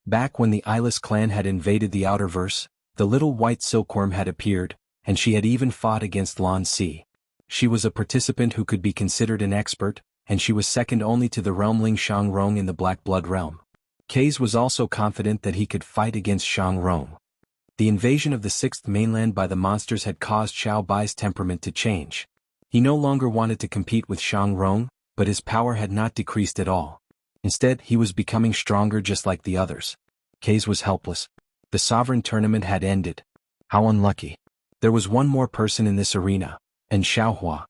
Back when the eyeless clan had invaded the outer verse, the little white silkworm had appeared, and she had even fought against Lan Si. She was a participant who could be considered an expert, and she was second only to the realmling Shang Rong in the Black Blood realm. Kaze was also confident that he could fight against Shang Rong. The invasion of the Sixth Mainland by the monsters had caused Xiao Bai's temperament to change. He no longer wanted to compete with Shang Rong, but his power had not decreased at all. Instead, he was becoming stronger just like the others. Kaze was helpless. The sovereign tournament had ended. How unlucky. There was one more person in this arena, and Xiaohua.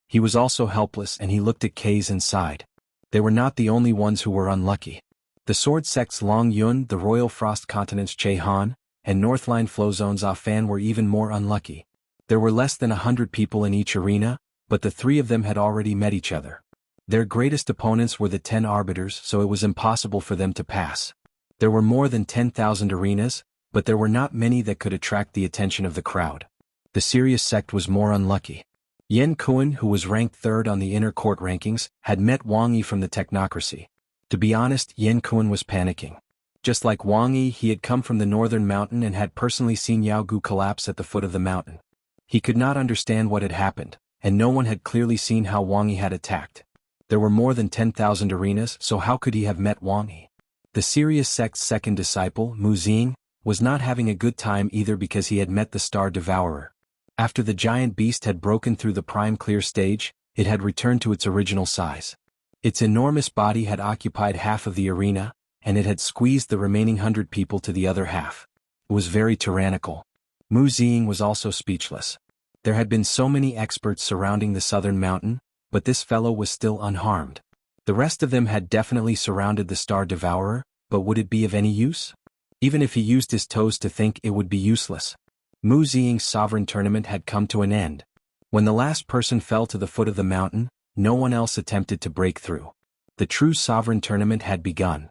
He was also helpless, and he looked at Kaze and sighed. They were not the only ones who were unlucky. The Sword Sect's Long Yun, the Royal Frost Continent's Che Han, and Northline Flowzone's Afan were even more unlucky. There were less than 100 people in each arena, but the three of them had already met each other. Their greatest opponents were the 10 arbiters, so it was impossible for them to pass. There were more than 10,000 arenas, but there were not many that could attract the attention of the crowd. The Sirius sect was more unlucky. Yen Kuan, who was ranked third on the inner court rankings, had met Wang Yi from the technocracy. To be honest, Yen Kuan was panicking. Just like Wang Yi, he had come from the northern mountain and had personally seen Yao Gu collapse at the foot of the mountain. He could not understand what had happened, and no one had clearly seen how Wang Yi had attacked. There were more than 10,000 arenas, so how could he have met Wang Yi? The Sirius sect's second disciple, Mu Xing, was not having a good time either because he had met the Star Devourer. After the giant beast had broken through the prime clear stage, it had returned to its original size. Its enormous body had occupied half of the arena, and it had squeezed the remaining 100 people to the other half. It was very tyrannical. Mu Xing was also speechless. There had been so many experts surrounding the southern mountain, but this fellow was still unharmed. The rest of them had definitely surrounded the Star Devourer, but would it be of any use? Even if he used his toes to think, it would be useless. Mu Xing's sovereign tournament had come to an end. When the last person fell to the foot of the mountain, no one else attempted to break through. The true sovereign tournament had begun.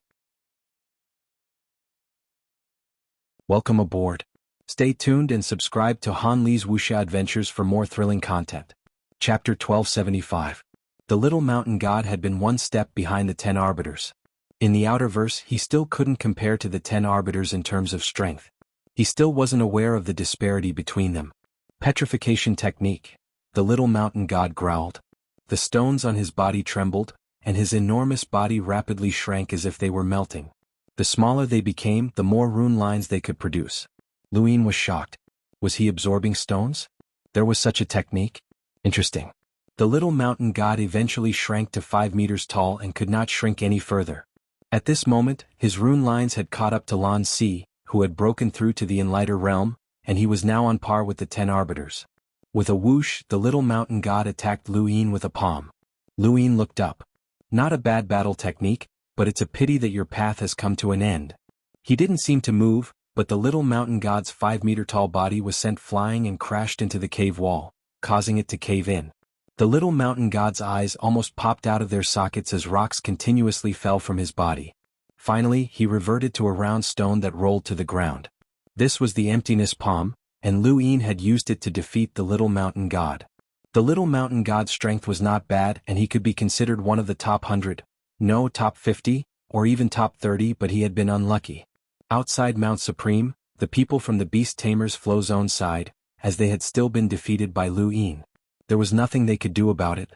Welcome aboard. Stay tuned and subscribe to Han Li's Wuxia Adventures for more thrilling content. Chapter 1275. The little mountain god had been one step behind the 10 arbiters. In the outer verse, he still couldn't compare to the 10 arbiters in terms of strength. He still wasn't aware of the disparity between them. Petrification technique. The little mountain god growled. The stones on his body trembled, and his enormous body rapidly shrank as if they were melting. The smaller they became, the more rune lines they could produce. Luin was shocked. Was he absorbing stones? There was such a technique? Interesting. The little mountain god eventually shrank to 5 meters tall and could not shrink any further. At this moment, his rune lines had caught up to Lan Si, who had broken through to the Enlighter realm, and he was now on par with the 10 arbiters. With a whoosh, the little mountain god attacked Luin with a palm. Luin looked up. Not a bad battle technique, but it's a pity that your path has come to an end. He didn't seem to move, but the little mountain god's 5-meter-tall body was sent flying and crashed into the cave wall, causing it to cave in. The little mountain god's eyes almost popped out of their sockets as rocks continuously fell from his body. Finally, he reverted to a round stone that rolled to the ground. This was the emptiness palm, and Luin had used it to defeat the little mountain god. The little mountain god's strength was not bad, and he could be considered one of the top 100, no, top 50, or even top 30, but he had been unlucky. Outside Mount Supreme, the people from the Beast Tamer's flow zone sighed, as they had still been defeated by Luin. There was nothing they could do about it.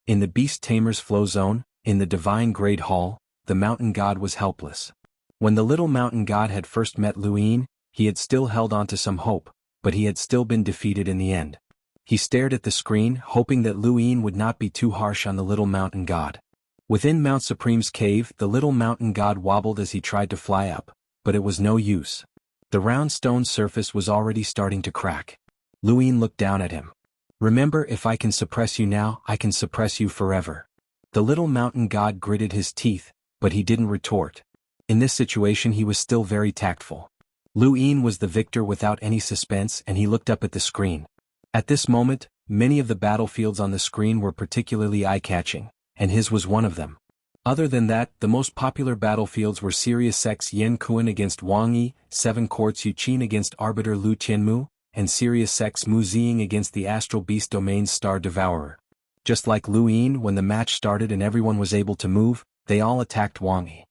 In the Beast Tamer's flow zone, in the Divine Grade Hall, the mountain god was helpless. When the little mountain god had first met Luin, he had still held on to some hope, but he had still been defeated in the end. He stared at the screen, hoping that Luin would not be too harsh on the little mountain god. Within Mount Supreme's cave, the little mountain god wobbled as he tried to fly up, but it was no use. The round stone surface was already starting to crack. Luin looked down at him. Remember, if I can suppress you now, I can suppress you forever. The little mountain god gritted his teeth, but he didn't retort. In this situation he was still very tactful. Luin was the victor without any suspense, and he looked up at the screen. At this moment, many of the battlefields on the screen were particularly eye-catching, and his was one of them. Other than that, the most popular battlefields were Sirius Sect's Yen Kuan against Wang Yi, Seven Courts Yuqin against Arbiter Lu Tianmu, and Sirius Sect's Mu Xing against the Astral Beast Domain's Star Devourer. Just like Luin, when the match started and everyone was able to move, they all attacked Wang Yi.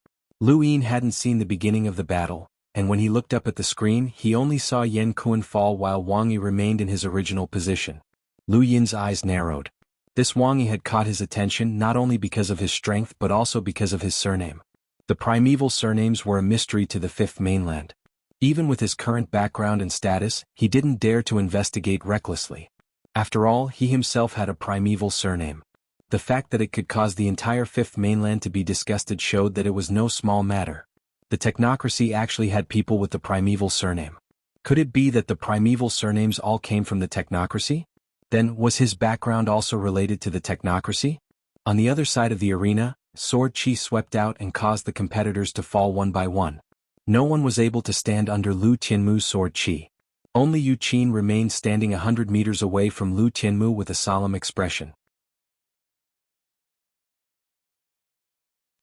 Lu Yin hadn't seen the beginning of the battle, and when he looked up at the screen he only saw Yan Kuan fall while Wang Yi remained in his original position. Lu Yin's eyes narrowed. This Wang Yi had caught his attention not only because of his strength but also because of his surname. The primeval surnames were a mystery to the Fifth Mainland. Even with his current background and status, he didn't dare to investigate recklessly. After all, he himself had a primeval surname. The fact that it could cause the entire Fifth Mainland to be disgusted showed that it was no small matter. The technocracy actually had people with the primeval surname. Could it be that the primeval surnames all came from the technocracy? Then, was his background also related to the technocracy? On the other side of the arena, sword chi swept out and caused the competitors to fall one by one. No one was able to stand under Lu Tianmu's sword chi. Only Yu Qin remained standing 100 meters away from Lu Tianmu with a solemn expression.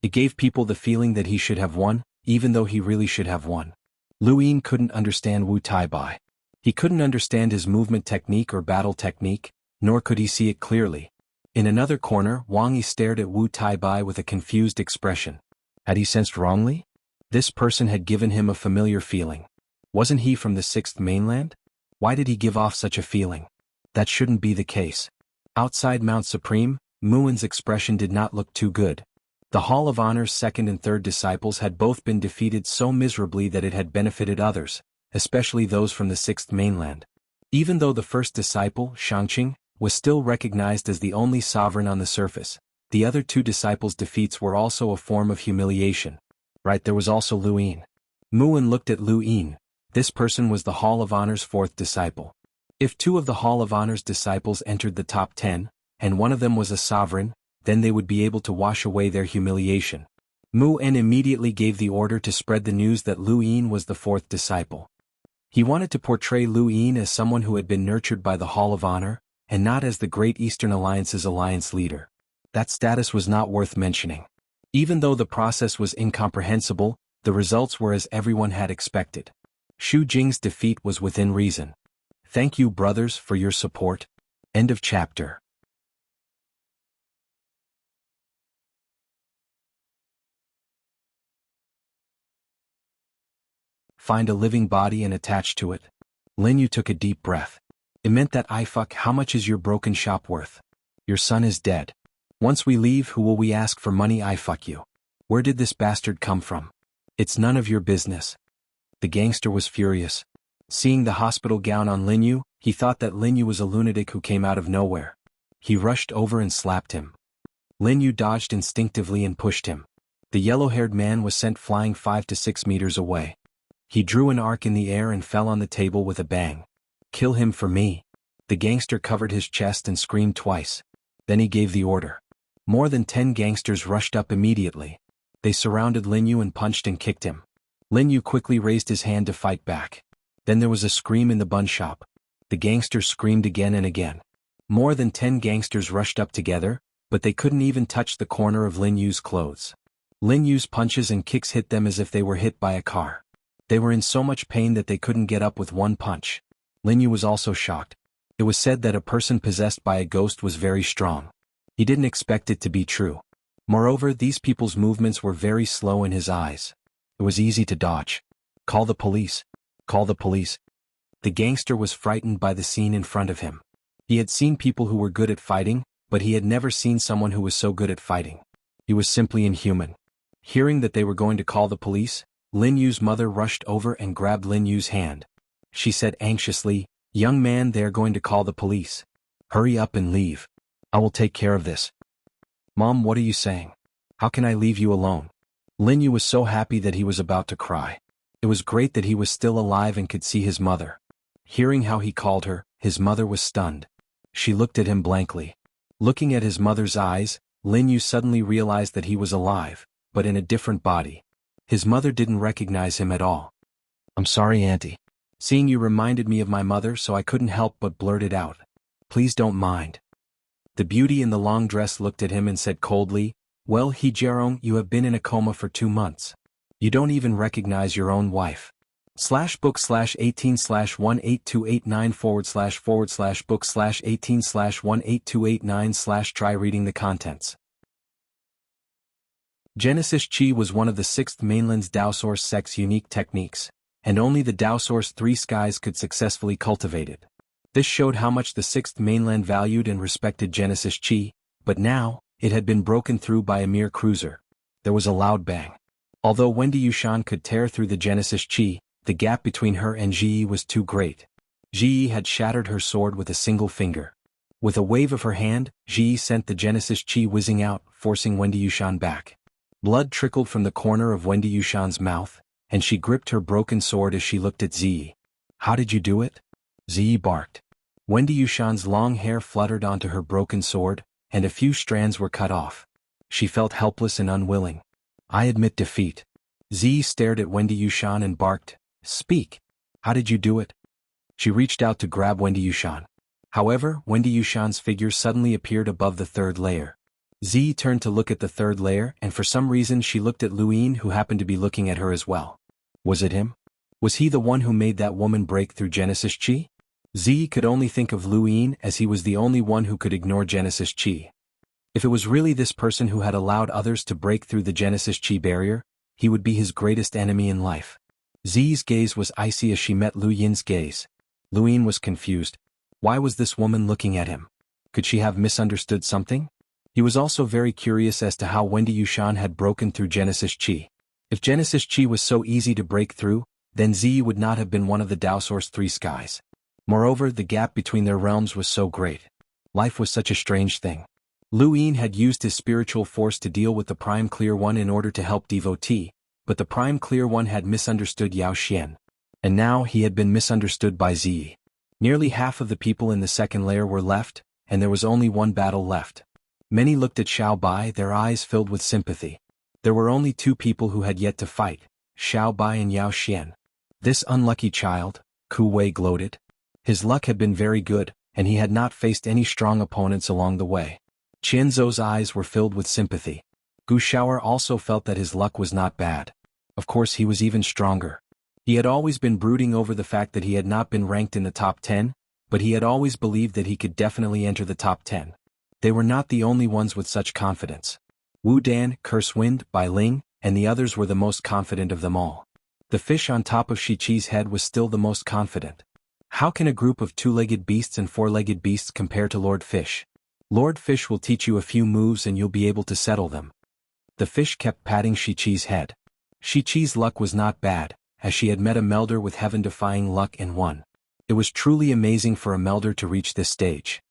It gave people the feeling that he should have won, even though he really should have won. Lu Yin couldn't understand Wu Tai-bai. He couldn't understand his movement technique or battle technique, nor could he see it clearly. In another corner, Wang Yi stared at Wu Tai-bai with a confused expression. Had he sensed wrongly? This person had given him a familiar feeling. Wasn't he from the Sixth Mainland? Why did he give off such a feeling? That shouldn't be the case. Outside Mount Supreme, Muin's expression did not look too good. The Hall of Honor's second and third disciples had both been defeated so miserably that it had benefited others, especially those from the Sixth Mainland. Even though the first disciple, Shangqing, was still recognized as the only sovereign on the surface, the other two disciples' defeats were also a form of humiliation. Right, there was also Lu Yin. Muin looked at Lu Yin. This person was the Hall of Honor's fourth disciple. If two of the Hall of Honor's disciples entered the top 10, and one of them was a sovereign, then they would be able to wash away their humiliation. Muin immediately gave the order to spread the news that Lu Yin was the fourth disciple. He wanted to portray Lu Yin as someone who had been nurtured by the Hall of Honor, and not as the Great Eastern Alliance's alliance leader. That status was not worth mentioning. Even though the process was incomprehensible, the results were as everyone had expected. Xu Jing's defeat was within reason. Thank you, brothers, for your support. End of chapter. Find a living body and attach to it. Lin Yu took a deep breath. It meant that how much is your broken shop worth? Your son is dead. Once we leave, who will we ask for money? You. Where did this bastard come from? It's none of your business. The gangster was furious. Seeing the hospital gown on Lin Yu, he thought that Lin Yu was a lunatic who came out of nowhere. He rushed over and slapped him. Lin Yu dodged instinctively and pushed him. The yellow-haired man was sent flying 5 to 6 meters away. He drew an arc in the air and fell on the table with a bang. Kill him for me. The gangster covered his chest and screamed twice. Then he gave the order. More than 10 gangsters rushed up immediately. They surrounded Lin Yu and punched and kicked him. Lin Yu quickly raised his hand to fight back. Then there was a scream in the bun shop. The gangsters screamed again and again. More than 10 gangsters rushed up together, but they couldn't even touch the corner of Lin Yu's clothes. Lin Yu's punches and kicks hit them as if they were hit by a car. They were in so much pain that they couldn't get up with one punch. Lin Yu was also shocked. It was said that a person possessed by a ghost was very strong. He didn't expect it to be true. Moreover, these people's movements were very slow in his eyes. It was easy to dodge. Call the police. Call the police. The gangster was frightened by the scene in front of him. He had seen people who were good at fighting, but he had never seen someone who was so good at fighting. He was simply inhuman. Hearing that they were going to call the police, Lin Yu's mother rushed over and grabbed Lin Yu's hand. She said anxiously, "Young man, they are going to call the police. Hurry up and leave. I will take care of this." "Mom, what are you saying? How can I leave you alone?" Lin Yu was so happy that he was about to cry. It was great that he was still alive and could see his mother. Hearing how he called her, his mother was stunned. She looked at him blankly. Looking at his mother's eyes, Lin Yu suddenly realized that he was alive, but in a different body. His mother didn't recognize him at all. "I'm sorry, Auntie. Seeing you reminded me of my mother, so I couldn't help but blurt it out. Please don't mind." The beauty in the long dress looked at him and said coldly, "Well, Jerong, you have been in a coma for 2 months. You don't even recognize your own wife." /book/18/18289/book/18/18289/ try reading the contents. Genesis Chi was one of the Sixth Mainland's Dao Source sect's unique techniques, and only the Dao Source Three Skies could successfully cultivate it. This showed how much the Sixth Mainland valued and respected Genesis Chi, but now, it had been broken through by a mere cruiser. There was a loud bang. Although Wendy Yushan could tear through the Genesis Chi, the gap between her and Ji was too great. Ji had shattered her sword with a single finger. With a wave of her hand, Ji sent the Genesis Chi whizzing out, forcing Wendy Yushan back. Blood trickled from the corner of Wendy Yushan's mouth, and she gripped her broken sword as she looked at Ziyi. "How did you do it?" Ziyi barked. Wendy Yushan's long hair fluttered onto her broken sword, and a few strands were cut off. She felt helpless and unwilling. "I admit defeat." Ziyi stared at Wendy Yushan and barked, "Speak. How did you do it?" She reached out to grab Wendy Yushan. However, Wendy Yushan's figure suddenly appeared above the third layer. Ziyi turned to look at the third layer, and for some reason she looked at Luyin, who happened to be looking at her as well. Was it him? Was he the one who made that woman break through Genesis Chi? Ziyi could only think of Luyin, as he was the only one who could ignore Genesis Chi. If it was really this person who had allowed others to break through the Genesis Chi barrier, he would be his greatest enemy in life. Ziyi's gaze was icy as she met Luyin's gaze. Luyin was confused. Why was this woman looking at him? Could she have misunderstood something? He was also very curious as to how Wendy Yushan had broken through Genesis Chi. If Genesis Chi was so easy to break through, then Ziyi would not have been one of the Dao Source Three Skies. Moreover, the gap between their realms was so great. Life was such a strange thing. Luyin had used his spiritual force to deal with the Prime Clear One in order to help Devotee, but the Prime Clear One had misunderstood Yao Xian. And now he had been misunderstood by Ziyi. Nearly half of the people in the second layer were left, and there was only one battle left. Many looked at Xiao Bai, their eyes filled with sympathy. There were only two people who had yet to fight, Xiao Bai and Yao Xian. This unlucky child, Ku Wei gloated. His luck had been very good, and he had not faced any strong opponents along the way. Qianzhou's eyes were filled with sympathy. Gu Shaoer also felt that his luck was not bad. Of course, he was even stronger. He had always been brooding over the fact that he had not been ranked in the top 10, but he had always believed that he could definitely enter the top 10. They were not the only ones with such confidence. Wu Dan, Cursewind, Bai Ling, and the others were the most confident of them all. The fish on top of Shichi's head was still the most confident. How can a group of two-legged beasts and four-legged beasts compare to Lord Fish? Lord Fish will teach you a few moves and you'll be able to settle them. The fish kept patting Shichi's head. Shichi's luck was not bad, as she had met a melder with heaven-defying luck and won. It was truly amazing for a melder to reach this stage.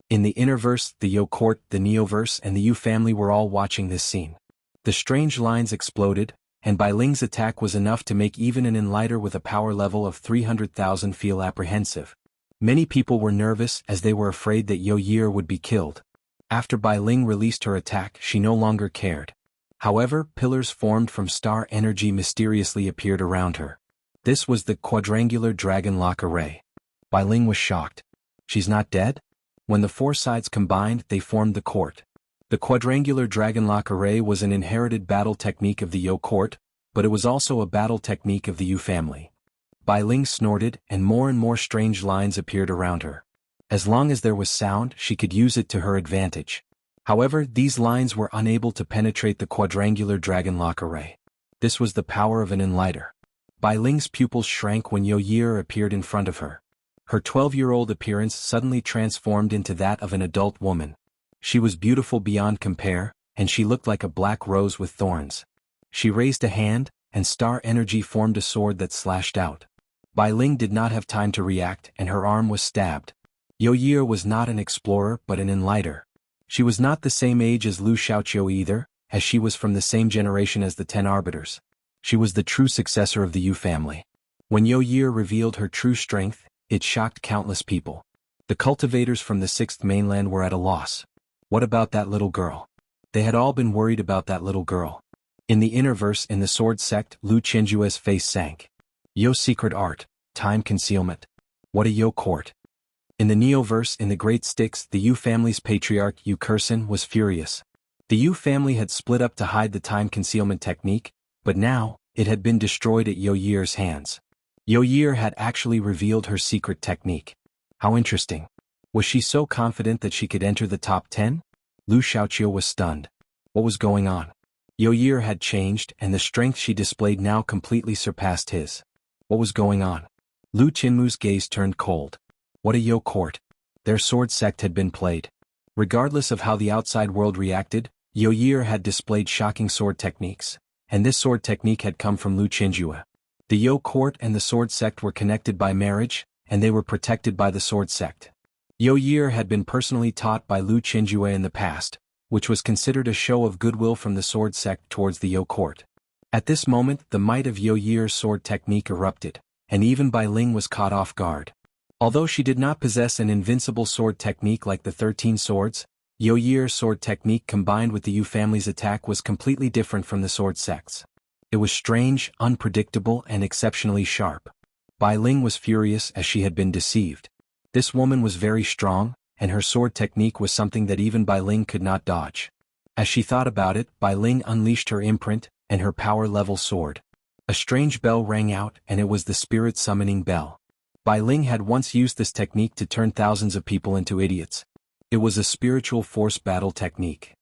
In the Innerverse, the Yo Court, the Neoverse, and the Yu family were all watching this scene. The strange lines exploded, and Bai Ling's attack was enough to make even an enlighter with a power level of 300,000 feel apprehensive. Many people were nervous as they were afraid that Yo Year would be killed. After Bai Ling released her attack, she no longer cared. However, pillars formed from star energy mysteriously appeared around her. This was the quadrangular dragon lock array. Bai Ling was shocked. She's not dead? When the four sides combined, they formed the court. The quadrangular dragonlock array was an inherited battle technique of the Yo court, but it was also a battle technique of the Yu family. Bai Ling snorted, and more strange lines appeared around her. As long as there was sound, she could use it to her advantage. However, these lines were unable to penetrate the quadrangular dragonlock array. This was the power of an enlighter. Bai Ling's pupils shrank when Yo Year appeared in front of her. Her 12-year-old appearance suddenly transformed into that of an adult woman. She was beautiful beyond compare, and she looked like a black rose with thorns. She raised a hand, and star energy formed a sword that slashed out. Bai Ling did not have time to react, and her arm was stabbed. Yo Year was not an explorer but an enlighter. She was not the same age as Lu Xiaoqiu either, as she was from the same generation as the 10 Arbiters. She was the true successor of the Yu family. When Yo Year revealed her true strength, it shocked countless people. The cultivators from the Sixth Mainland were at a loss. What about that little girl? They had all been worried about that little girl. In the Innerverse, in the Sword Sect, Lu Qianjue's face sank. Yo secret art, time concealment. What a Yo court. In the Neoverse, in the Great Styx, the Yu family's patriarch Yu Kursin was furious. The Yu family had split up to hide the time concealment technique, but now, it had been destroyed at Yo Year's hands. Yo Year had actually revealed her secret technique. How interesting. Was she so confident that she could enter the top 10? Lu Xiaoqiu was stunned. What was going on? Yoye had changed, and the strength she displayed now completely surpassed his. What was going on? Lu Qinmu's gaze turned cold. What a Yo court! Their sword sect had been played. Regardless of how the outside world reacted, Yoye had displayed shocking sword techniques, and this sword technique had come from Lu Qinjue. The Yo court and the sword sect were connected by marriage, and they were protected by the sword sect. Yoye had been personally taught by Lu Qinjue in the past, which was considered a show of goodwill from the sword sect towards the Yo court. At this moment, the might of Yoye's sword technique erupted, and even Bai Ling was caught off guard. Although she did not possess an invincible sword technique like the 13 swords, Yoye's sword technique combined with the Yu family's attack was completely different from the sword sect's. It was strange, unpredictable, and exceptionally sharp. Bai Ling was furious as she had been deceived. This woman was very strong, and her sword technique was something that even Bai Ling could not dodge. As she thought about it, Bai Ling unleashed her imprint, and her power-level sword. A strange bell rang out, and it was the spirit summoning bell. Bai Ling had once used this technique to turn thousands of people into idiots. It was a spiritual force battle technique.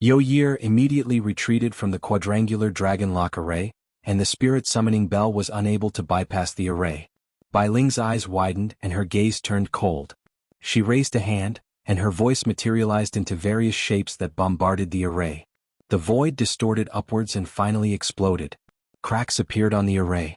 Yoye immediately retreated from the quadrangular dragon lock array, and the spirit summoning bell was unable to bypass the array. Bai Ling's eyes widened and her gaze turned cold. She raised a hand, and her voice materialized into various shapes that bombarded the array. The void distorted upwards and finally exploded. Cracks appeared on the array.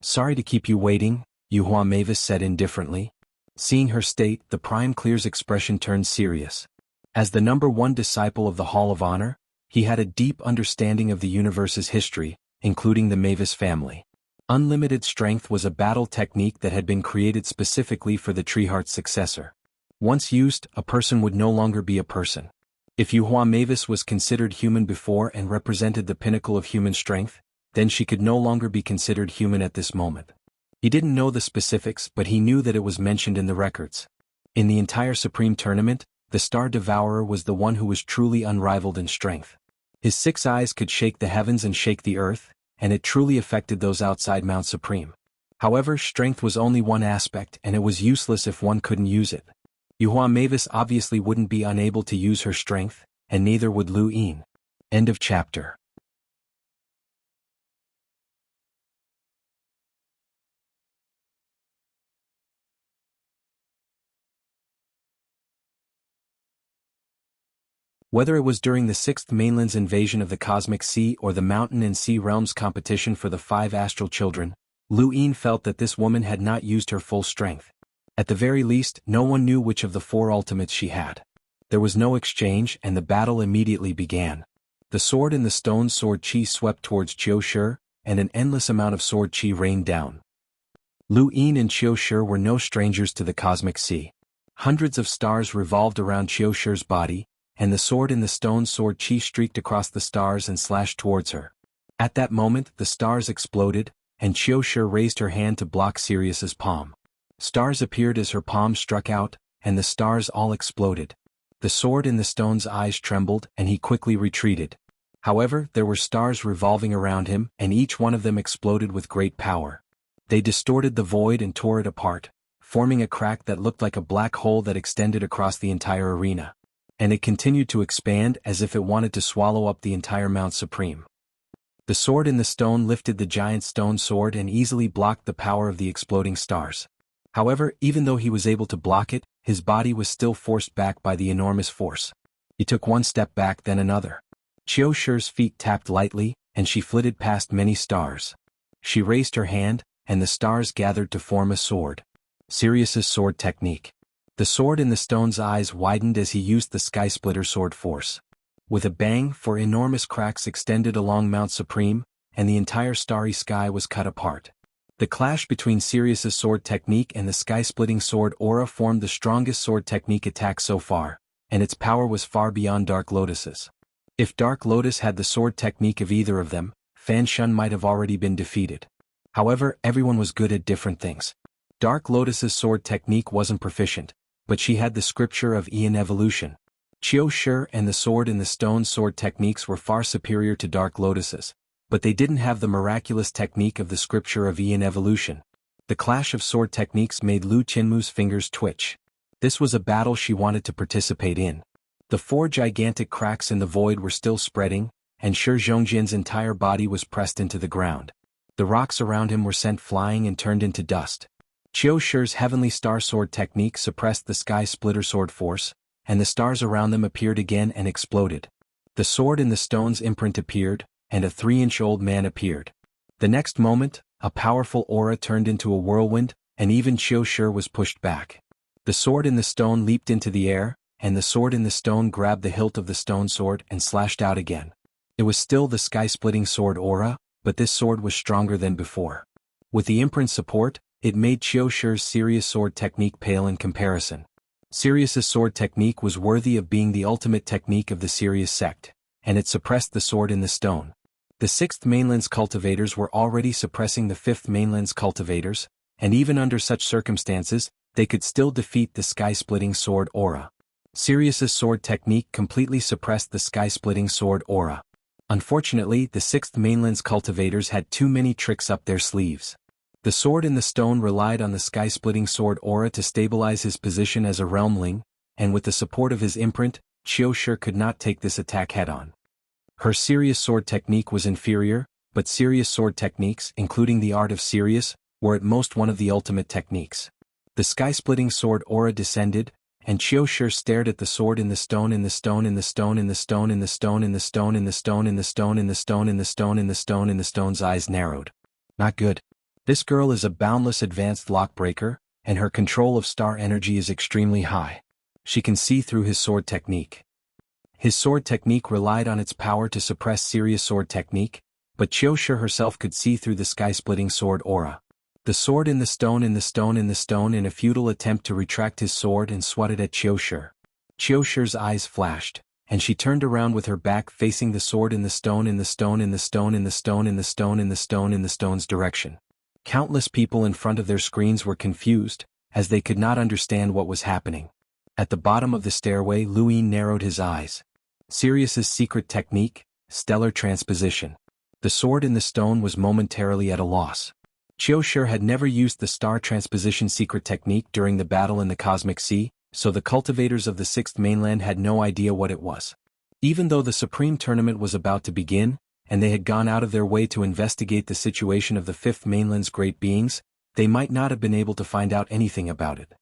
Sorry to keep you waiting, Yuhua Mavis said indifferently. Seeing her state, the Prime Clear's expression turned serious. As the #1 disciple of the Hall of Honor, he had a deep understanding of the universe's history, including the Mavis family. Unlimited strength was a battle technique that had been created specifically for the Treeheart's successor. Once used, a person would no longer be a person. If Yuhua Mavis was considered human before and represented the pinnacle of human strength, then she could no longer be considered human at this moment. He didn't know the specifics, but he knew that it was mentioned in the records. In the entire Supreme Tournament, the Star Devourer was the one who was truly unrivaled in strength. His 6 eyes could shake the heavens and shake the earth, and it truly affected those outside Mount Supreme. However, strength was only one aspect, and it was useless if one couldn't use it. Yuhua Mavis obviously wouldn't be unable to use her strength, and neither would Lu Yin. End of chapter. Whether it was during the 6th Mainland's invasion of the Cosmic Sea or the Mountain and Sea Realms competition for the 5 Astral Children, Lu Yin felt that this woman had not used her full strength. At the very least, no one knew which of the 4 ultimates she had. There was no exchange, and the battle immediately began. The sword and the stone sword chi swept towards Qiu Shi, and an endless amount of sword chi rained down. Lu Yin and Qiu Shi were no strangers to the Cosmic Sea. Hundreds of stars revolved around Qiu Shi's body, and the sword and the stone sword chi streaked across the stars and slashed towards her. At that moment, the stars exploded, and Qiu Shi raised her hand to block Sirius's palm. Stars appeared as her palm struck out, and the stars all exploded. The sword in the stone's eyes trembled, and he quickly retreated. However, there were stars revolving around him, and each one of them exploded with great power. They distorted the void and tore it apart, forming a crack that looked like a black hole that extended across the entire arena. And it continued to expand as if it wanted to swallow up the entire Mount Supreme. The sword in the stone lifted the giant stone sword and easily blocked the power of the exploding stars. However, even though he was able to block it, his body was still forced back by the enormous force. He took one step back, then another. Qiu Shi's feet tapped lightly, and she flitted past many stars. She raised her hand, and the stars gathered to form a sword. Sirius's sword technique. The sword in the stone's eyes widened as he used the Sky Splitter sword force. With a bang, 4 enormous cracks extended along Mount Supreme, and the entire starry sky was cut apart. The clash between Sirius's sword technique and the sky-splitting sword aura formed the strongest sword technique attack so far, and its power was far beyond Dark Lotus's. If Dark Lotus had the sword technique of either of them, Fan Shun might have already been defeated. However, everyone was good at different things. Dark Lotus's sword technique wasn't proficient, but she had the scripture of Eon evolution. Qiu Shi and the sword in the stone sword techniques were far superior to Dark Lotus's, but they didn't have the miraculous technique of the scripture of Ian evolution. The clash of sword techniques made Lu Qinmu's fingers twitch. This was a battle she wanted to participate in. The 4 gigantic cracks in the void were still spreading, and Shi Zhongjian's entire body was pressed into the ground. The rocks around him were sent flying and turned into dust. Qiu Shi's heavenly star sword technique suppressed the sky splitter sword force, and the stars around them appeared again and exploded. The sword in the stone's imprint appeared, and a 3-inch-old man appeared. The next moment, a powerful aura turned into a whirlwind, and even Qiu Shi was pushed back. The sword in the stone leaped into the air, and the sword in the stone grabbed the hilt of the stone sword and slashed out again. It was still the sky-splitting sword aura, but this sword was stronger than before. With the imprint's support, it made Qiu Shi's Sirius sword technique pale in comparison. Sirius's sword technique was worthy of being the ultimate technique of the Sirius sect, and it suppressed the sword in the stone. The 6th mainland's cultivators were already suppressing the 5th mainland's cultivators, and even under such circumstances, they could still defeat the sky-splitting sword aura. Sirius's sword technique completely suppressed the sky-splitting sword aura. Unfortunately, the 6th mainland's cultivators had too many tricks up their sleeves. The sword in the stone relied on the sky-splitting sword aura to stabilize his position as a realmling, and with the support of his imprint, Qiu Shi could not take this attack head-on. Her Sirius sword technique was inferior, but Sirius sword techniques, including the art of Sirius, were at most one of the ultimate techniques. The sky-splitting sword aura descended, and Qiu Shi stared at the sword in the stone in the stone in the stone in the stone in the stone in the stone in the stone in the stone in the stone in the stone in the stone in the stone's eyes narrowed. Not good. This girl is a boundless advanced lockbreaker, and her control of star energy is extremely high. She can see through his sword technique. His sword technique relied on its power to suppress Sirius sword technique, but Qiu Shi herself could see through the sky-splitting sword aura. The sword in the stone in the stone in the stone in a futile attempt to retract his sword and swatted at Qiu Shi. Qiu Shi's eyes flashed, and she turned around with her back facing the sword in the stone in the stone in the stone in the stone in the stone in the stone in the stone's direction. Countless people in front of their screens were confused, as they could not understand what was happening. At the bottom of the stairway, Luin narrowed his eyes. Sirius's secret technique, stellar transposition. The sword in the stone was momentarily at a loss. Qiu Shi had never used the star transposition secret technique during the battle in the Cosmic Sea, so the cultivators of the 6th mainland had no idea what it was. Even though the Supreme Tournament was about to begin, and they had gone out of their way to investigate the situation of the 5th mainland's great beings, they might not have been able to find out anything about it.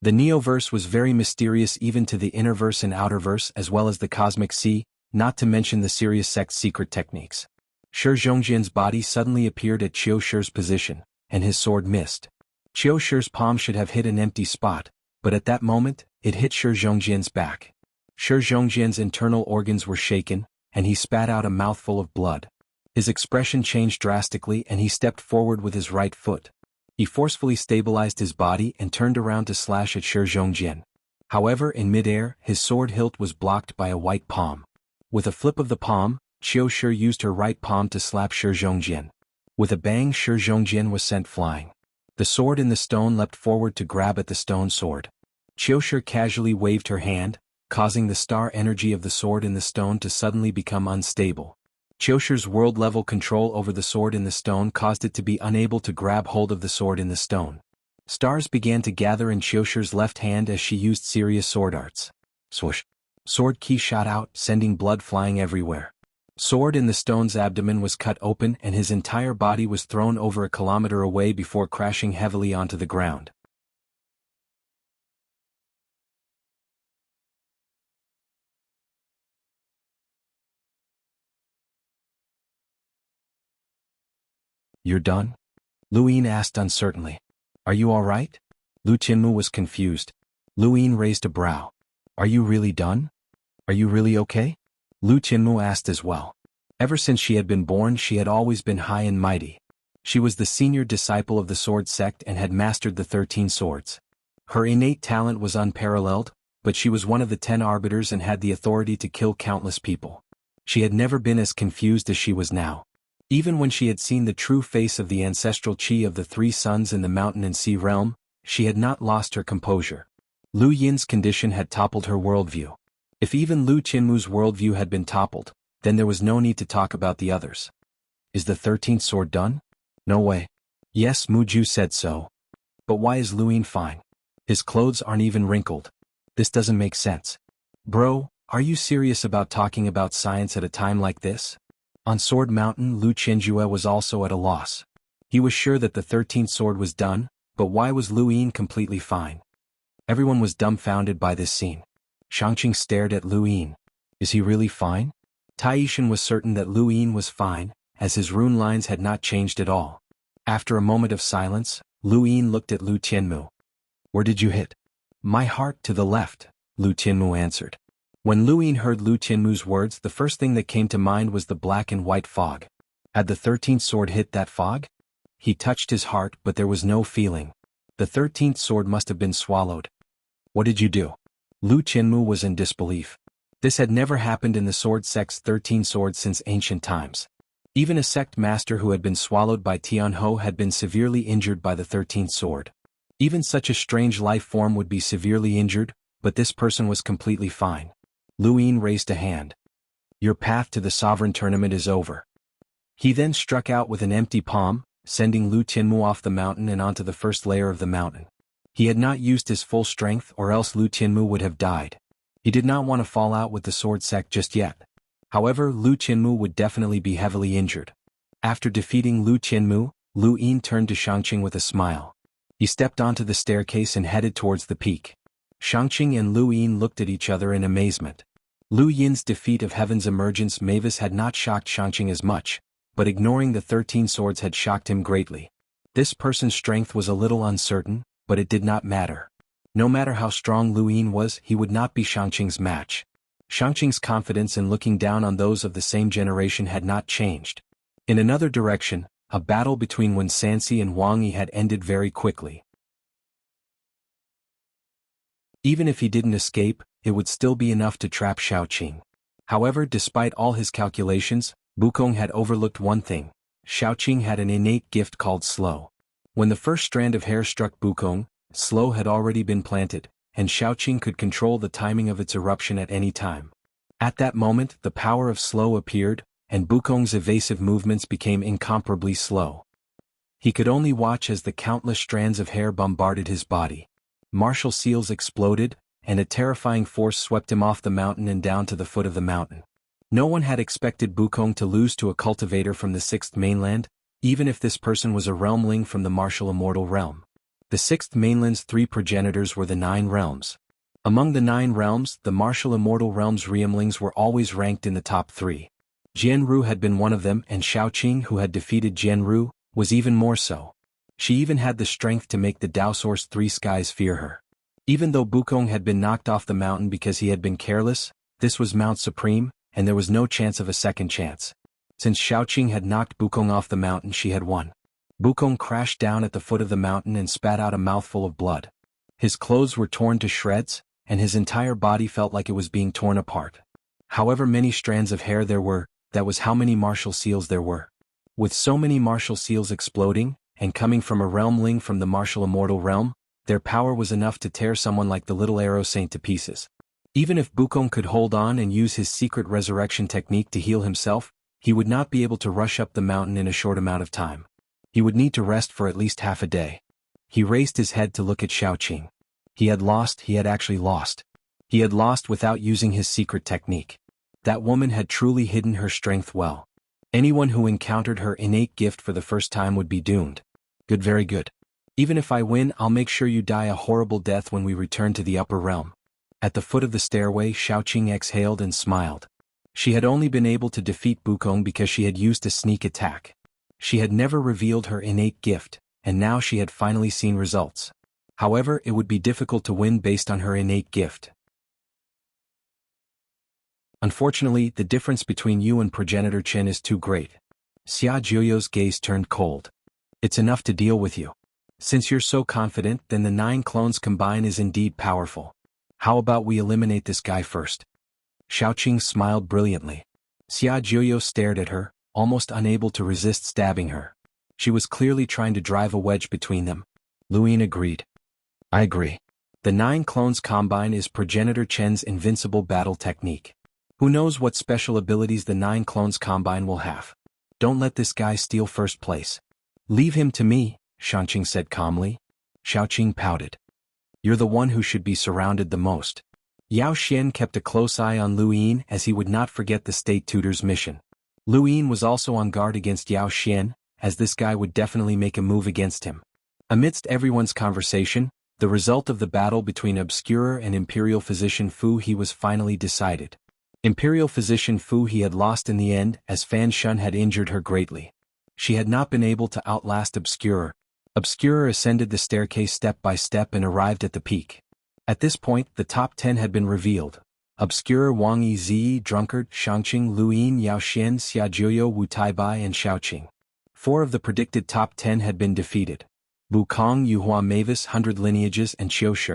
The Neoverse was very mysterious even to the Innerverse and Outerverse as well as the Cosmic Sea, not to mention the Sirius sect's secret techniques. Shi Zhongjian's body suddenly appeared at Qiu Shi's position, and his sword missed. Qiu Shi's palm should have hit an empty spot, but at that moment, it hit Shi Zhongjian's back. Shi Zhongjian's internal organs were shaken, and he spat out a mouthful of blood. His expression changed drastically and he stepped forward with his right foot. He forcefully stabilized his body and turned around to slash at Shi Zhongjian. However, in midair, his sword hilt was blocked by a white palm. With a flip of the palm, Qiu Shi used her right palm to slap Shi Zhongjian. With a bang, Shi Zhongjian was sent flying. The sword in the stone leapt forward to grab at the stone sword. Qiu Shi casually waved her hand, causing the star energy of the sword in the stone to suddenly become unstable. Qiu Shi's world-level control over the sword in the stone caused it to be unable to grab hold of the sword in the stone. Stars began to gather in Qiu Shi's left hand as she used Sirius sword arts. Swoosh! Sword key shot out, sending blood flying everywhere. Sword in the stone's abdomen was cut open and his entire body was thrown over a kilometer away before crashing heavily onto the ground. You're done? Luin asked uncertainly. Are you all right? Lu Qinmu was confused. Luin raised a brow. Are you really done? Are you really okay? Lu Qinmu asked as well. Ever since she had been born, she had always been high and mighty. She was the senior disciple of the sword sect and had mastered the 13 swords. Her innate talent was unparalleled, but she was one of the 10 arbiters and had the authority to kill countless people. She had never been as confused as she was now. Even when she had seen the true face of the ancestral qi of the 3 suns in the mountain and sea realm, she had not lost her composure. Lu Yin's condition had toppled her worldview. If even Lu Qinmu's worldview had been toppled, then there was no need to talk about the others. Is the 13th sword done? No way. Yes, Muju said so. But why is Luin fine? His clothes aren't even wrinkled. This doesn't make sense. Bro, are you serious about talking about science at a time like this? On Sword Mountain, Lu Qianjue was also at a loss. He was sure that the 13th sword was done, but why was Luin completely fine? Everyone was dumbfounded by this scene. Shangqing stared at Luin. Is he really fine? Taishan was certain that Luin was fine, as his rune lines had not changed at all. After a moment of silence, Luin looked at Lu Tianmu. Where did you hit? My heart to the left, Lu Tianmu answered. When Luin heard Lu Tianmu's words, the first thing that came to mind was the black and white fog. Had the 13th sword hit that fog? He touched his heart, but there was no feeling. The 13th sword must have been swallowed. What did you do? Lu Tianmu was in disbelief. This had never happened in the sword sect's 13 swords since ancient times. Even a sect master who had been swallowed by Tianhou had been severely injured by the 13th sword. Even such a strange life form would be severely injured, but this person was completely fine. Luin raised a hand. Your path to the sovereign tournament is over. He then struck out with an empty palm, sending Lu Tianmu off the mountain and onto the first layer of the mountain. He had not used his full strength or else Lu Tianmu would have died. He did not want to fall out with the sword sect just yet. However, Lu Tianmu would definitely be heavily injured. After defeating Lu Tianmu, Luin turned to Shangqing with a smile. He stepped onto the staircase and headed towards the peak. Shangqing and Luin looked at each other in amazement. Lu Yin's defeat of Heaven's Emergence Mavis had not shocked Shangqing as much, but ignoring the 13 swords had shocked him greatly. This person's strength was a little uncertain, but it did not matter. No matter how strong Luin was, he would not be Shangqing's match. Shangqing's confidence in looking down on those of the same generation had not changed. In another direction, a battle between Wen Sanxi and Wang Yi had ended very quickly. Even if he didn't escape, it would still be enough to trap Shaoqing. However, despite all his calculations, Bukong had overlooked one thing. Shaoqing had an innate gift called slow. When the first strand of hair struck Bukong, slow had already been planted, and Shaoqing could control the timing of its eruption at any time. At that moment, the power of slow appeared, and Bukong's evasive movements became incomparably slow. He could only watch as the countless strands of hair bombarded his body. Martial seals exploded, and a terrifying force swept him off the mountain and down to the foot of the mountain. No one had expected Bukong to lose to a cultivator from the 6th mainland, even if this person was a realmling from the martial immortal realm. The 6th mainland's 3 progenitors were the 9 realms. Among the 9 realms, the martial immortal realm's realmlings were always ranked in the top 3. Jianru had been one of them, and Shaoqing, who had defeated Jianru, was even more so. She even had the strength to make the Dao Source 3 skies fear her. Even though Bukong had been knocked off the mountain because he had been careless, this was Mount Supreme, and there was no chance of a second chance. Since Shaoqing had knocked Bukong off the mountain, she had won. Bukong crashed down at the foot of the mountain and spat out a mouthful of blood. His clothes were torn to shreds, and his entire body felt like it was being torn apart. However many strands of hair there were, that was how many martial seals there were. With so many martial seals exploding, and coming from a realmling from the martial immortal realm, their power was enough to tear someone like the little arrow saint to pieces. Even if Bukong could hold on and use his secret resurrection technique to heal himself, he would not be able to rush up the mountain in a short amount of time. He would need to rest for at least half a day. He raised his head to look at Shaoqing. He had actually lost. He had lost without using his secret technique. That woman had truly hidden her strength well. Anyone who encountered her innate gift for the first time would be doomed. Good, very good. Even if I win, I'll make sure you die a horrible death when we return to the upper realm. At the foot of the stairway, Shaoqing exhaled and smiled. She had only been able to defeat Bukong because she had used a sneak attack. She had never revealed her innate gift, and now she had finally seen results. However, it would be difficult to win based on her innate gift. Unfortunately, the difference between you and Progenitor Chen is too great. Xia Jiuyo's gaze turned cold. It's enough to deal with you. Since you're so confident, then the 9 clones combined is indeed powerful. How about we eliminate this guy first? Shaoqing smiled brilliantly. Xia Jiuyo stared at her, almost unable to resist stabbing her. She was clearly trying to drive a wedge between them. Luin agreed. I agree. The 9 clones combine is Progenitor Chen's invincible battle technique. Who knows what special abilities the 9 clones combine will have? Don't let this guy steal first place. Leave him to me, Shanqing said calmly. Xiaoqing pouted. You're the one who should be surrounded the most. Yao Xian kept a close eye on Lu Yin as he would not forget the state tutor's mission. Lu Yin was also on guard against Yao Xian, as this guy would definitely make a move against him. Amidst everyone's conversation, the result of the battle between Obscurer and Imperial Physician Fu He was finally decided. Imperial Physician Fu He had lost in the end as Fan Shun had injured her greatly. She had not been able to outlast Obscurer. Obscurer ascended the staircase step by step and arrived at the peak. At this point, the top 10 had been revealed. Obscurer, Wang Yi, Ziyi, Drunkard, Shangqing, Lu Yin, Yao Xian, Xia Jiuyo, Wu Taibai and Xiaoqing. 4 of the predicted top 10 had been defeated. Wu Kong, Yuhua Mavis, 100 Lineages and Qiu Shi.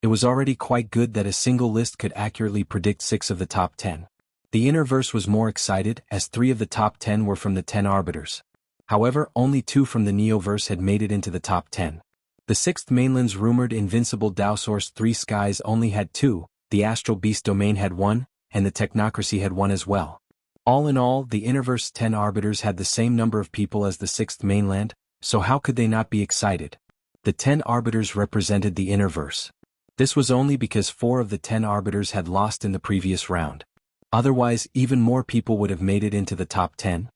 It was already quite good that a single list could accurately predict 6 of the top 10. The Innerverse was more excited as 3 of the top 10 were from the 10 Arbiters. However, only 2 from the Neoverse had made it into the top 10. The 6th Mainland's rumored invincible Tao Source 3 Skies only had 2, the Astral Beast Domain had 1, and the Technocracy had 1 as well. All in all, the Innerverse 10 Arbiters had the same number of people as the 6th Mainland, so how could they not be excited? The 10 Arbiters represented the Innerverse. This was only because 4 of the 10 Arbiters had lost in the previous round. Otherwise, even more people would have made it into the top 10.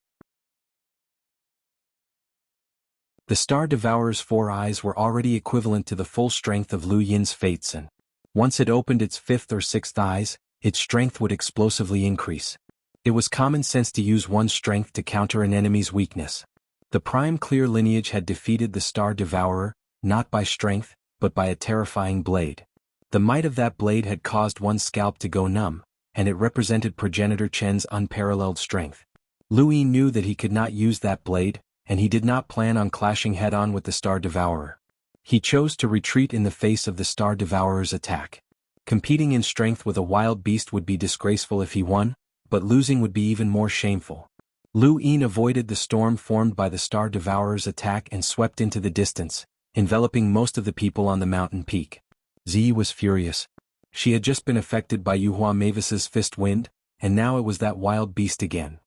The Star Devourer's 4 eyes were already equivalent to the full strength of Lu Yin's fates, and once it opened its 5th or 6th eyes, its strength would explosively increase. It was common sense to use one's strength to counter an enemy's weakness. The Prime Clear lineage had defeated the Star Devourer, not by strength, but by a terrifying blade. The might of that blade had caused one's scalp to go numb, and it represented Progenitor Chen's unparalleled strength. Lu Yin knew that he could not use that blade, and he did not plan on clashing head-on with the Star Devourer. He chose to retreat in the face of the Star Devourer's attack. Competing in strength with a wild beast would be disgraceful if he won, but losing would be even more shameful. Lu Yin avoided the storm formed by the Star Devourer's attack and swept into the distance, enveloping most of the people on the mountain peak. Ziyi was furious. She had just been affected by Yuhua Mavis's fist wind, and now it was that wild beast again.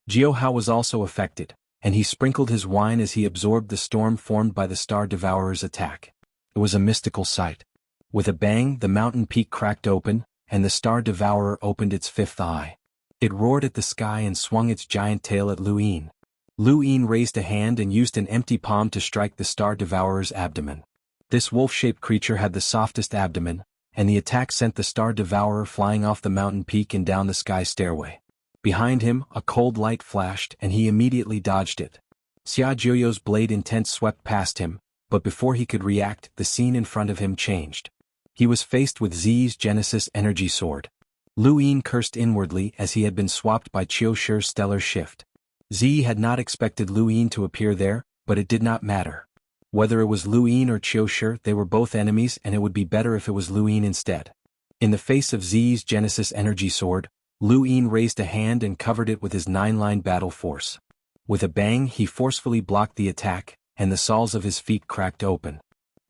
Jiu Hao was also affected, and he sprinkled his wine as he absorbed the storm formed by the Star Devourer's attack. It was a mystical sight. With a bang, the mountain peak cracked open, and the Star Devourer opened its 5th eye. It roared at the sky and swung its giant tail at Lu Yin. Lu Yin raised a hand and used an empty palm to strike the Star Devourer's abdomen. This wolf-shaped creature had the softest abdomen, and the attack sent the Star Devourer flying off the mountain peak and down the sky stairway. Behind him, a cold light flashed and he immediately dodged it. Xia Jiuyo's blade intent swept past him, but before he could react, the scene in front of him changed. He was faced with Ziyi's Genesis Energy Sword. Lu Yin cursed inwardly as he had been swapped by Qiu Shi's Stellar Shift. Ziyi had not expected Lu Yin to appear there, but it did not matter. Whether it was Lu Yin or Qiu Shi, they were both enemies and it would be better if it was Lu Yin instead. In the face of Ziyi's Genesis Energy Sword, Lu Yin raised a hand and covered it with his 9-line battle force. With a bang, he forcefully blocked the attack, and the soles of his feet cracked open.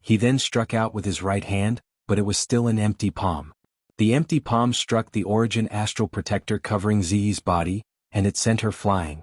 He then struck out with his right hand, but it was still an empty palm. The empty palm struck the Origin Astral Protector covering Ziyi's body, and it sent her flying.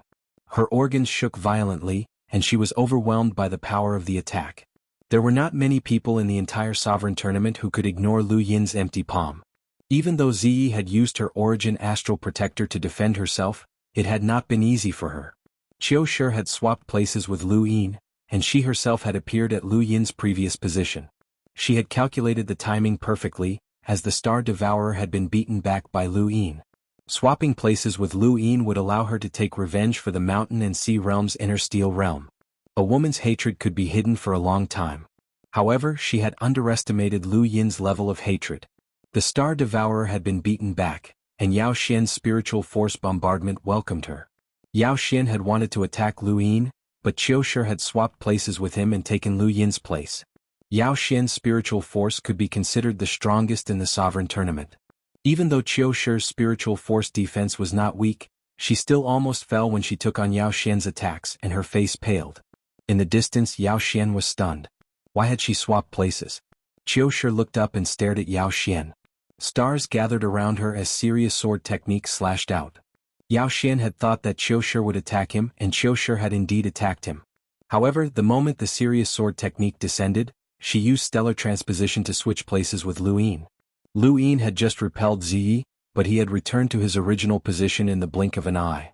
Her organs shook violently, and she was overwhelmed by the power of the attack. There were not many people in the entire Sovereign Tournament who could ignore Lu Yin's empty palm. Even though Ziyi had used her Origin Astral Protector to defend herself, it had not been easy for her. Qiu Shi had swapped places with Lu Yin, and she herself had appeared at Lu Yin's previous position. She had calculated the timing perfectly, as the Star Devourer had been beaten back by Lu Yin. Swapping places with Lu Yin would allow her to take revenge for the Mountain and Sea Realm's inner Steel Realm. A woman's hatred could be hidden for a long time. However, she had underestimated Lu Yin's level of hatred. The Star Devourer had been beaten back, and Yao Xian's spiritual force bombardment welcomed her. Yao Xian had wanted to attack Lu Yin, but Qiu Shi had swapped places with him and taken Lu Yin's place. Yao Xian's spiritual force could be considered the strongest in the Sovereign Tournament. Even though Qiu Shi's spiritual force defense was not weak, she still almost fell when she took on Yao Xian's attacks and her face paled. In the distance, Yao Xian was stunned. Why had she swapped places? Qiu Shi looked up and stared at Yao Xian. Stars gathered around her as serious sword techniques slashed out. Yao Xian had thought that Qiu Shi would attack him, and Qiu Shi had indeed attacked him. However, the moment the serious sword technique descended, she used stellar transposition to switch places with Lu Yin. Lu Yin had just repelled Ziyi, but he had returned to his original position in the blink of an eye.